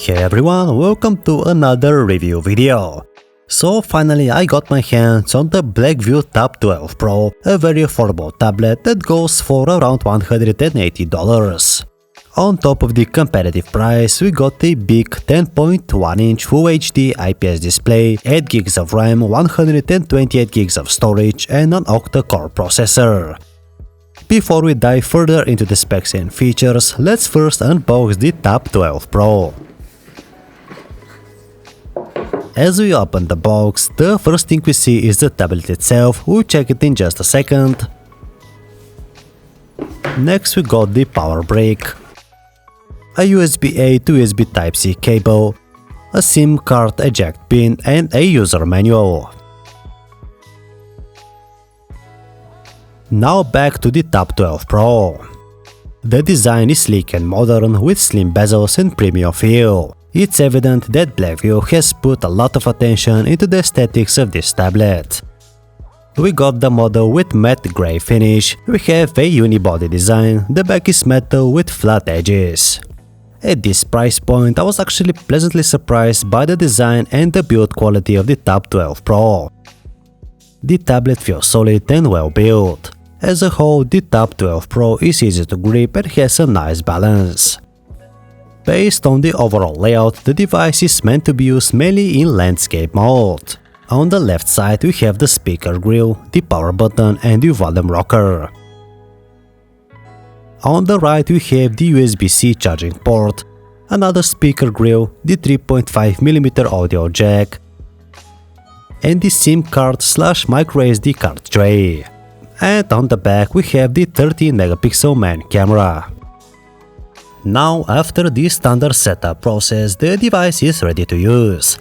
Hey everyone, welcome to another review video. So finally I got my hands on the Blackview Tab 12 Pro, a very affordable tablet that goes for around $180. On top of the competitive price, we got a big 10.1-inch Full HD IPS display, 8GB of RAM, 128GB of storage and an octa core processor. Before we dive further into the specs and features, let's first unbox the Tab 12 Pro. As we open the box, the first thing we see is the tablet itself. We'll check it in just a second. Next we got the power brick, a USB-A to USB Type-C cable, a SIM card eject pin and a user manual. Now back to the Tab 12 Pro. The design is sleek and modern with slim bezels and premium feel. It's evident that Blackview has put a lot of attention into the aesthetics of this tablet. We got the model with matte grey finish, we have a unibody design, the back is metal with flat edges. At this price point I was actually pleasantly surprised by the design and the build quality of the Tab 12 Pro. The tablet feels solid and well built. As a whole, the Tab 12 Pro is easy to grip and has a nice balance. Based on the overall layout, the device is meant to be used mainly in landscape mode. On the left side we have the speaker grill, the power button and the volume rocker. On the right we have the USB-C charging port, another speaker grill, the 3.5mm audio jack, and the SIM card / microSD card tray. And on the back we have the 13-megapixel main camera. Now, after the standard setup process, the device is ready to use.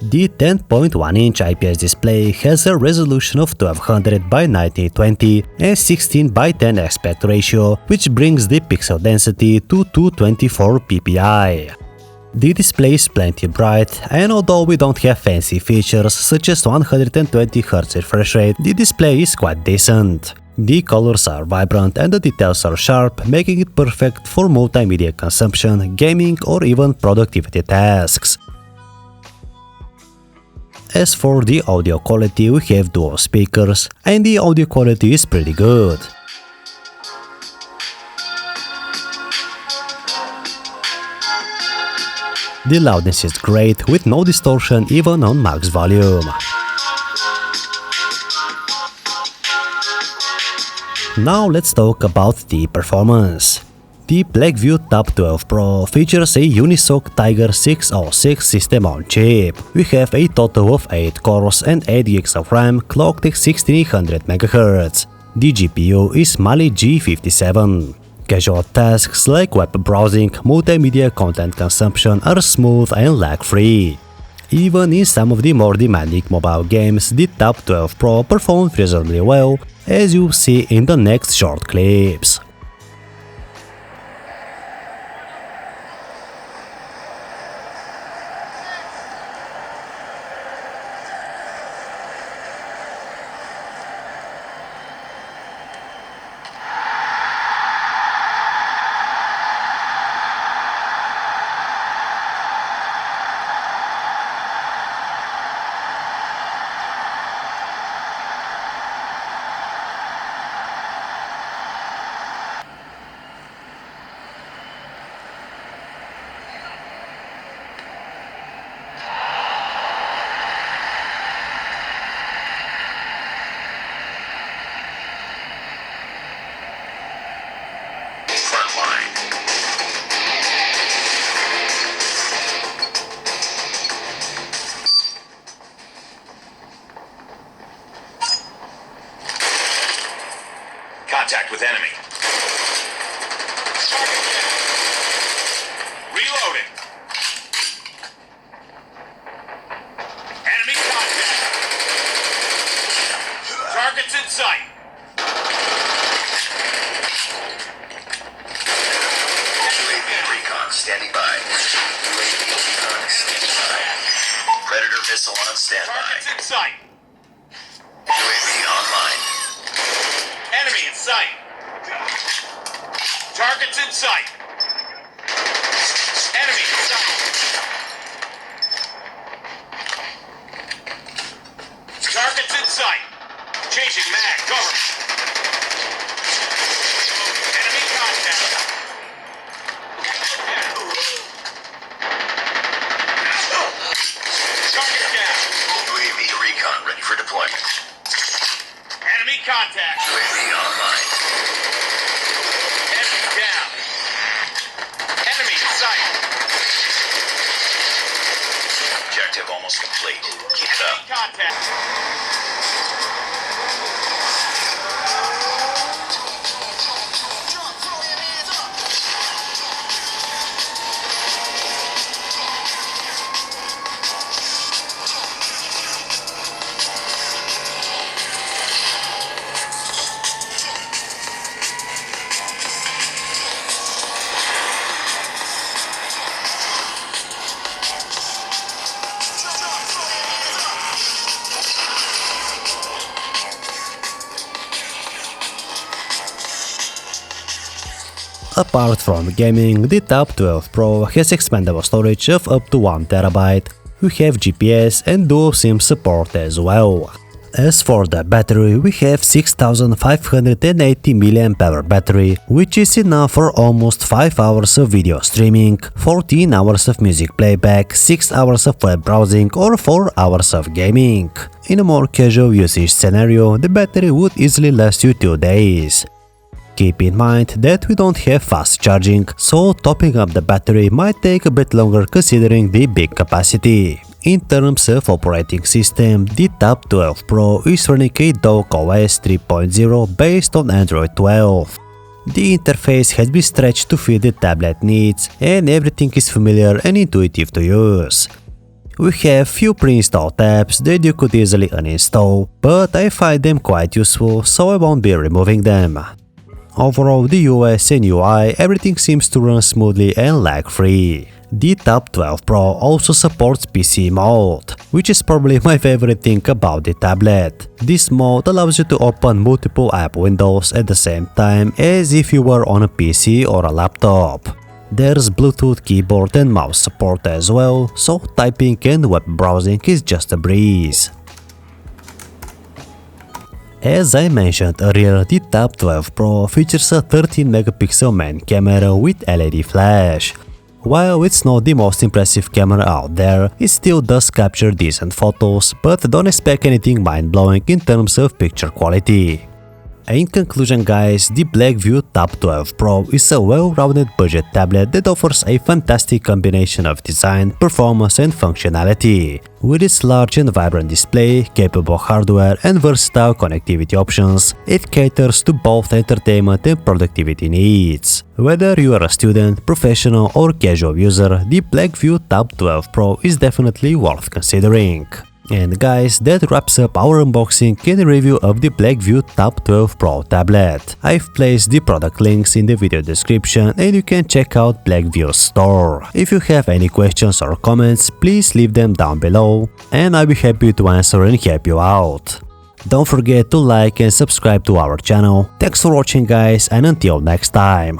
The 10.1-inch IPS display has a resolution of 1200 by 1920 and 16 by 10 aspect ratio, which brings the pixel density to 224 ppi. The display is plenty bright, and although we don't have fancy features such as 120Hz refresh rate, the display is quite decent. The colors are vibrant and the details are sharp, making it perfect for multimedia consumption, gaming or even productivity tasks. As for the audio quality, we have dual speakers, and the audio quality is pretty good. The loudness is great, with no distortion even on max volume. Now let's talk about the performance. The Blackview Tab 12 Pro features a Unisoc Tiger 606 system on chip. We have a total of 8 cores and 8GB of RAM clocked at 1600 MHz. The GPU is Mali G57. Casual tasks like web browsing, multimedia content consumption are smooth and lag-free. Even in some of the more demanding mobile games, the Tab 12 Pro performed reasonably well, as you'll see in the next short clips. Contact with enemy. Reloading. Enemy contact. Targets in sight. UAV recon standing by. UAV recon standing by. Predator missile on standby. Targets in sight. UAV online. Enemy in sight. Targets in sight. Enemy in sight. fleet. Keep it up. Contact. Apart from gaming, the Tab 12 Pro has expandable storage of up to 1TB. We have GPS and dual SIM support as well. As for the battery, we have 6580 mAh battery, which is enough for almost 5 hours of video streaming, 14 hours of music playback, 6 hours of web browsing or 4 hours of gaming. In a more casual usage scenario, the battery would easily last you 2 days. Keep in mind that we don't have fast charging, so topping up the battery might take a bit longer considering the big capacity. In terms of operating system, the Tab 12 Pro is running a dock OS 3.0 based on Android 12. The interface has been stretched to fit the tablet needs, and everything is familiar and intuitive to use. We have few pre-installed tabs that you could easily uninstall, but I find them quite useful, so I won't be removing them. Overall, the US and UI, everything seems to run smoothly and lag-free. The Tab 12 Pro also supports PC mode, which is probably my favorite thing about the tablet. This mode allows you to open multiple app windows at the same time as if you were on a PC or a laptop. There's Bluetooth keyboard and mouse support as well, so typing and web browsing is just a breeze. As I mentioned earlier, the Tab 12 Pro features a 13-megapixel main camera with LED flash. While it's not the most impressive camera out there, it still does capture decent photos, but don't expect anything mind-blowing in terms of picture quality. In conclusion guys, the Blackview Tab 12 Pro is a well-rounded budget tablet that offers a fantastic combination of design, performance and functionality. With its large and vibrant display, capable hardware and versatile connectivity options, it caters to both entertainment and productivity needs. Whether you are a student, professional or casual user, the Blackview Tab 12 Pro is definitely worth considering. And guys, that wraps up our unboxing and review of the Blackview Tab 12 Pro tablet. I've placed the product links in the video description and you can check out Blackview's store. If you have any questions or comments, please leave them down below and I'll be happy to answer and help you out. Don't forget to like and subscribe to our channel. Thanks for watching guys, and until next time.